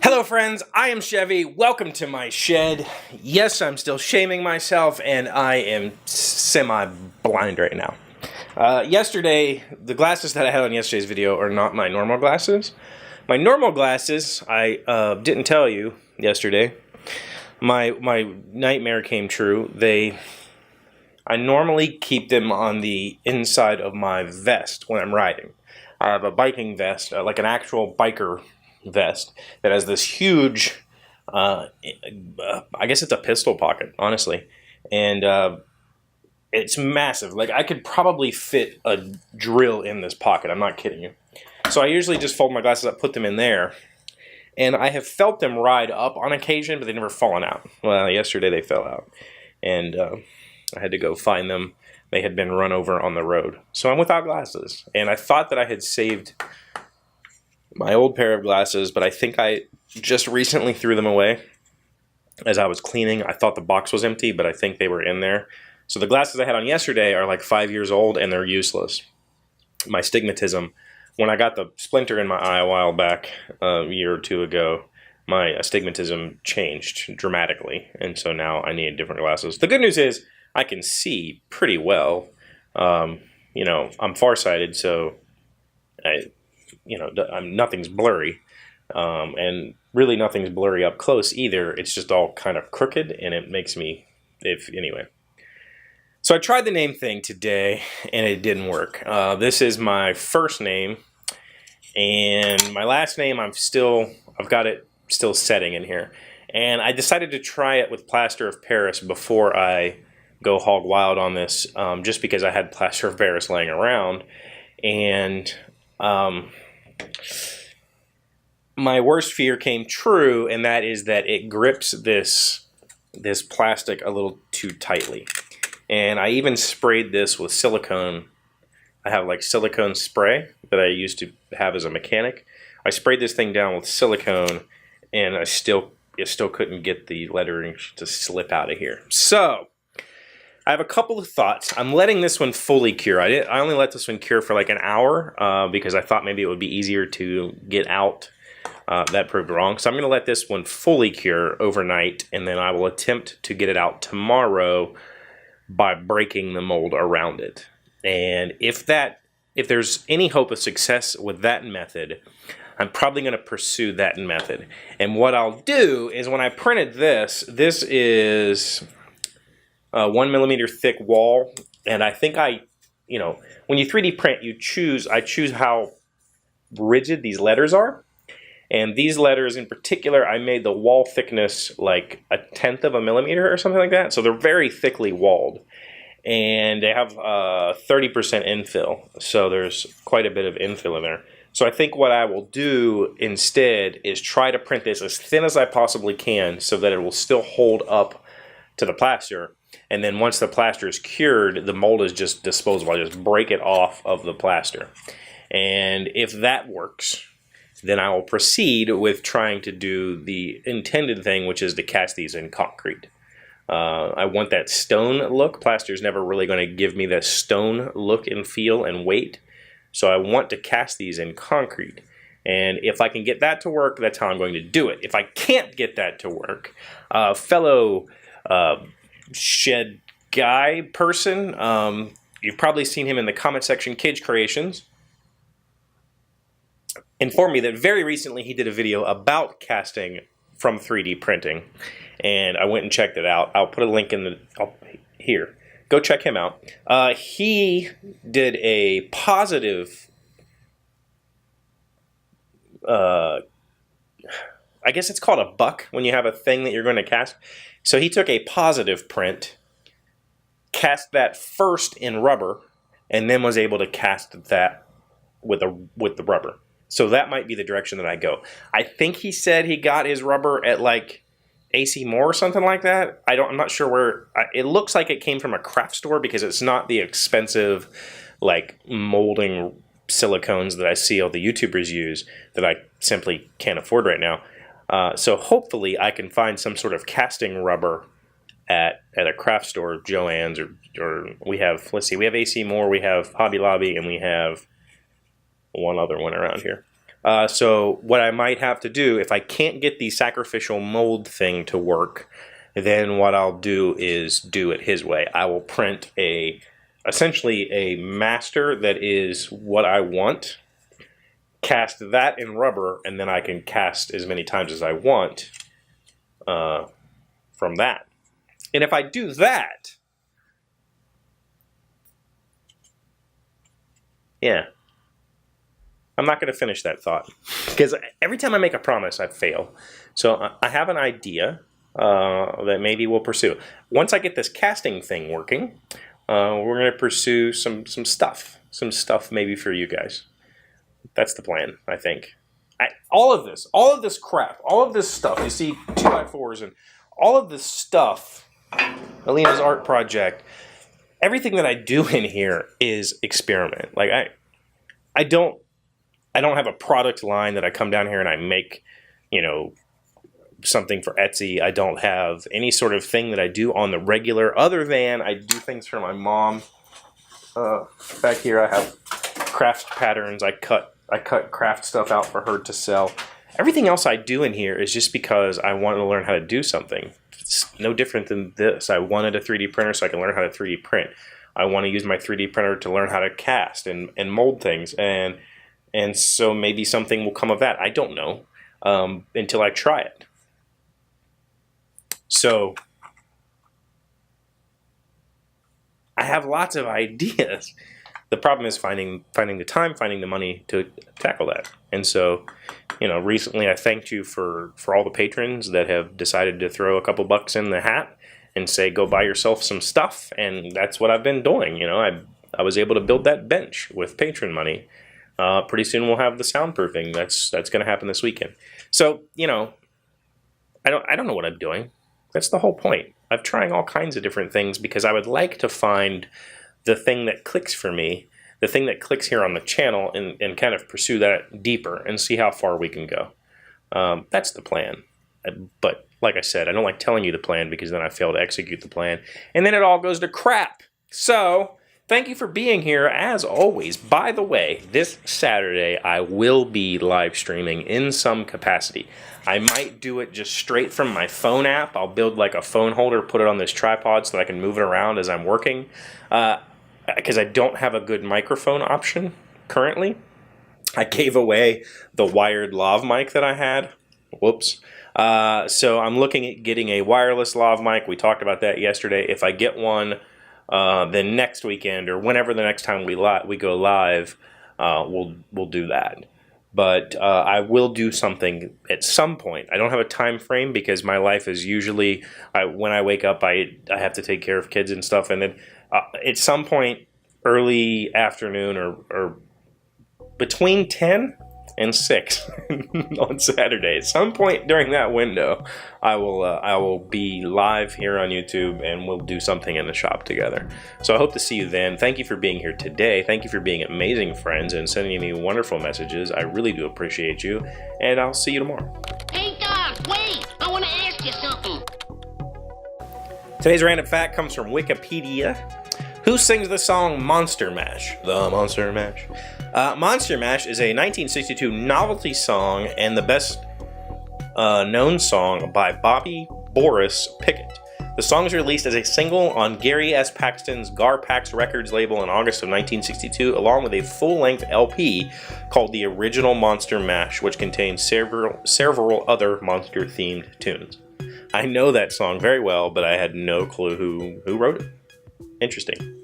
Hello friends, I am Chevy. Welcome to my shed. Yes, I'm still shaming myself and I am semi-blind right now. Yesterday, the glasses that I had on yesterday's video are not my normal glasses. My normal glasses, I didn't tell you yesterday. My nightmare came true. I normally keep them on the inside of my vest when I'm riding. I have a biking vest, like an actual biker vest that has this huge, I guess it's a pistol pocket, honestly, and it's massive. Like, I could probably fit a drill in this pocket. I'm not kidding you. So I usually just fold my glasses up, put them in there, and I have felt them ride up on occasion, but they've never fallen out. Well, yesterday they fell out, and I had to go find them. They had been run over on the road. So I'm without glasses, and I thought that I had saved my old pair of glasses, but I think I just recently threw them away as I was cleaning. I thought the box was empty, but I think they were in there. So the glasses I had on yesterday are like 5 years old, and they're useless. My stigmatism, when I got the splinter in my eye a while back, a year or two ago, my astigmatism changed dramatically, and so now I need different glasses. The good news is I can see pretty well. You know, I'm farsighted, so nothing's blurry, and really nothing's blurry up close either. It's just all kind of crooked, and it makes me, anyway. So I tried the name thing today, and it didn't work. This is my first name, and my last name I've got it still setting in here. And I decided to try it with plaster of Paris before I go hog wild on this, just because I had plaster of Paris laying around, and my worst fear came true, and that is that it grips this plastic a little too tightly. And I even sprayed this with silicone. I have like silicone spray that I used to have as a mechanic. I sprayed this thing down with silicone, and it still couldn't get the lettering to slip out of here. So I have a couple of thoughts. I'm letting this one fully cure. I only let this one cure for like an hour because I thought maybe it would be easier to get out. That proved wrong. So I'm going to let this one fully cure overnight, and then I will attempt to get it out tomorrow by breaking the mold around it. And if there's any hope of success with that method, I'm probably going to pursue that method. And what I'll do is, when I printed this is 1 millimeter thick wall, and I think when you 3D print, I choose how rigid these letters are. And these letters in particular, I made the wall thickness like 1/10 of a millimeter or something like that. So they're very thickly walled. And they have 30% infill. So there's quite a bit of infill in there. So I think what I will do instead is try to print this as thin as I possibly can so that it will still hold up to the plaster. And then once the plaster is cured, the mold is just disposable. I just break it off of the plaster. And if that works, then I will proceed with trying to do the intended thing, which is to cast these in concrete. I want that stone look. Plaster is never really going to give me that stone look and feel and weight. So I want to cast these in concrete. And if I can get that to work, that's how I'm going to do it. If I can't get that to work, fellow shed guy person, you've probably seen him in the comment section, Kaged Creations, informed me that very recently he did a video about casting from 3D printing, and I went and checked it out. I'll put a link in here. Go check him out. He did a positive, I guess it's called a buck when you have a thing that you're going to cast. So he took a positive print, cast that first in rubber, and then was able to cast that with the rubber. So that might be the direction that I go. I think he said he got his rubber at like AC Moore or something like that. I'm not sure where. It looks like it came from a craft store because it's not the expensive like molding silicones that I see all the YouTubers use that I simply can't afford right now. So hopefully I can find some sort of casting rubber at a craft store, Joann's, or we have, let's see, we have AC Moore, we have Hobby Lobby, and we have one other one around here. So what I might have to do, if I can't get the sacrificial mold thing to work, then what I'll do is do it his way. I will print essentially a master that is what I want, cast that in rubber, and then I can cast as many times as I want from that. And if I do that, yeah, I'm not going to finish that thought, because every time I make a promise, I fail. So I have an idea that maybe we'll pursue. Once I get this casting thing working, we're going to pursue some stuff maybe for you guys. That's the plan, I think. All of this crap, all of this stuff, you see 2x4s and all of this stuff, Alina's art project, everything that I do in here is experiment. Like I don't have a product line that I come down here and I make, something for Etsy. I don't have any sort of thing that I do on the regular, other than I do things for my mom. Back here I have craft patterns. I cut craft stuff out for her to sell. Everything else I do in here is just because I want to learn how to do something. It's no different than this. I wanted a 3D printer so I can learn how to 3D print. I want to use my 3D printer to learn how to cast and mold things. And so maybe something will come of that. I don't know until I try it. So I have lots of ideas. The problem is finding the time, finding the money to tackle that. And so, recently I thanked you for all the patrons that have decided to throw a couple bucks in the hat and say, go buy yourself some stuff. And that's what I've been doing. I was able to build that bench with patron money. Pretty soon we'll have the soundproofing. That's going to happen this weekend. So, I don't know what I'm doing. That's the whole point. I'm trying all kinds of different things because I would like to find the thing that clicks for me, the thing that clicks here on the channel, and kind of pursue that deeper and see how far we can go. That's the plan. But like I said, I don't like telling you the plan because then I fail to execute the plan. And then it all goes to crap. So thank you for being here as always. By the way, this Saturday I will be live streaming in some capacity. I might do it just straight from my phone app. I'll build like a phone holder, put it on this tripod so that I can move it around as I'm working. Because I don't have a good microphone option currently. I gave away the wired lav mic that I had. Whoops. So I'm looking at getting a wireless lav mic. We talked about that yesterday. If I get one, then next weekend or whenever the next time we go live, we'll do that. But I will do something at some point. I don't have a time frame because my life is usually when I wake up, I have to take care of kids and stuff, and then at some point early afternoon or between 10 and 6 on Saturday, at some point during that window, I will be live here on YouTube and we'll do something in the shop together. So I hope to see you then. Thank you for being here today. Thank you for being amazing friends and sending me wonderful messages. I really do appreciate you, and I'll see you tomorrow. Hey, Doc, wait! I want to ask you something. Today's random fact comes from Wikipedia. Who sings the song Monster Mash? The Monster Mash. Monster Mash is a 1962 novelty song and the best known song by Bobby Boris Pickett. The song was released as a single on Gary S. Paxton's Garpax Records label in August of 1962, along with a full-length LP called The Original Monster Mash, which contains several other monster-themed tunes. I know that song very well, but I had no clue who wrote it. Interesting.